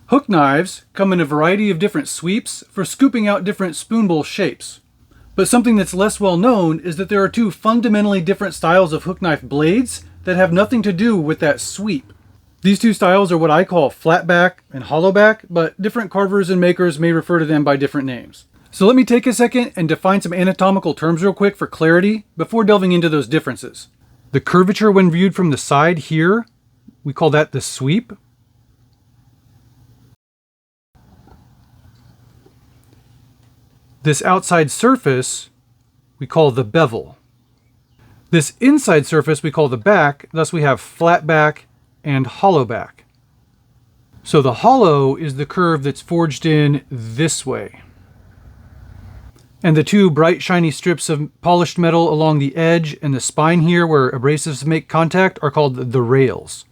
Hook knives come in a variety of different sweeps for scooping out different spoon bowl shapes. But something that's less well known is that there are two fundamentally different styles of hook knife blades that have nothing to do with that sweep. These two styles are what I call flat back and hollow back, but different carvers and makers may refer to them by different names. So let me take a second and define some anatomical terms real quick for clarity before delving into those differences. The curvature when viewed from the side here, we call that the sweep. This outside surface we call the bevel. This inside surface we call the back, thus we have flat back and hollow back. So the hollow is the curve that's forged in this way. And the two bright shiny strips of polished metal along the edge and the spine here where abrasives make contact are called the rails.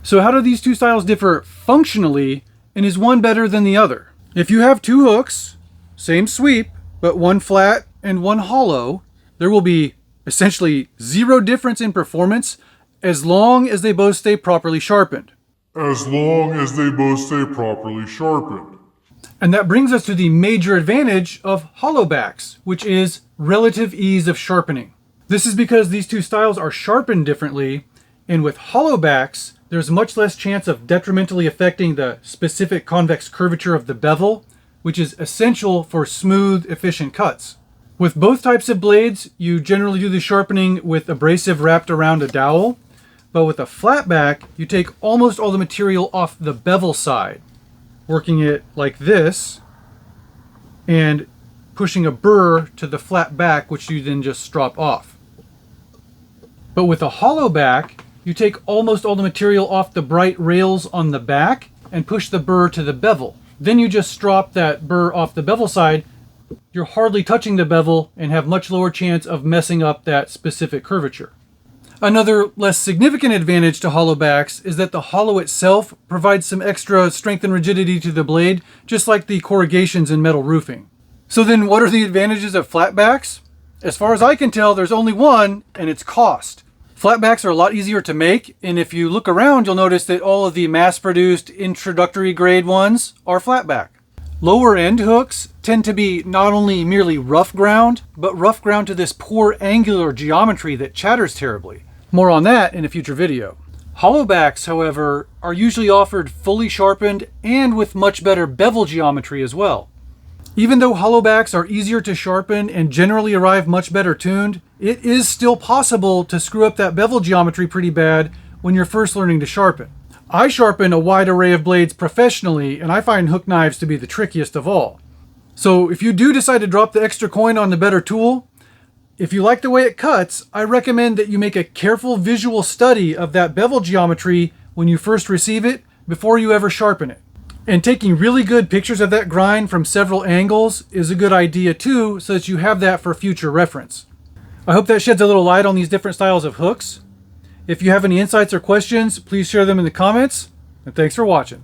So how do these two styles differ functionally, and is one better than the other? If you have two hooks, same sweep, but one flat and one hollow, there will be essentially zero difference in performance as long as they both stay properly sharpened. As long as they both stay properly sharpened. And that brings us to the major advantage of hollow backs, which is relative ease of sharpening. This is because these two styles are sharpened differently, and with hollow backs, there's much less chance of detrimentally affecting the specific convex curvature of the bevel, which is essential for smooth, efficient cuts. With both types of blades, you generally do the sharpening with abrasive wrapped around a dowel, but with a flat back, you take almost all the material off the bevel side, working it like this, and pushing a burr to the flat back, which you then just strop off. But with a hollow back, you take almost all the material off the bright rails on the back and push the burr to the bevel. Then you just strop that burr off the bevel side. You're hardly touching the bevel and have much lower chance of messing up that specific curvature. Another less significant advantage to hollow backs is that the hollow itself provides some extra strength and rigidity to the blade, just like the corrugations in metal roofing. So then what are the advantages of flat backs? As far as I can tell, there's only one, and it's cost. Flat backs are a lot easier to make, and if you look around, you'll notice that all of the mass-produced introductory grade ones are flat back. Lower end hooks tend to be not only merely rough ground, but rough ground to this poor angular geometry that chatters terribly. More on that in a future video. Hollow backs, however, are usually offered fully sharpened and with much better bevel geometry as well. Even though hollow backs are easier to sharpen and generally arrive much better tuned, it is still possible to screw up that bevel geometry pretty bad when you're first learning to sharpen. I sharpen a wide array of blades professionally, and I find hook knives to be the trickiest of all. So if you do decide to drop the extra coin on the better tool, if you like the way it cuts, I recommend that you make a careful visual study of that bevel geometry when you first receive it before you ever sharpen it. And taking really good pictures of that grind from several angles is a good idea too, so that you have that for future reference. I hope that sheds a little light on these different styles of hooks. If you have any insights or questions, please share them in the comments, and thanks for watching.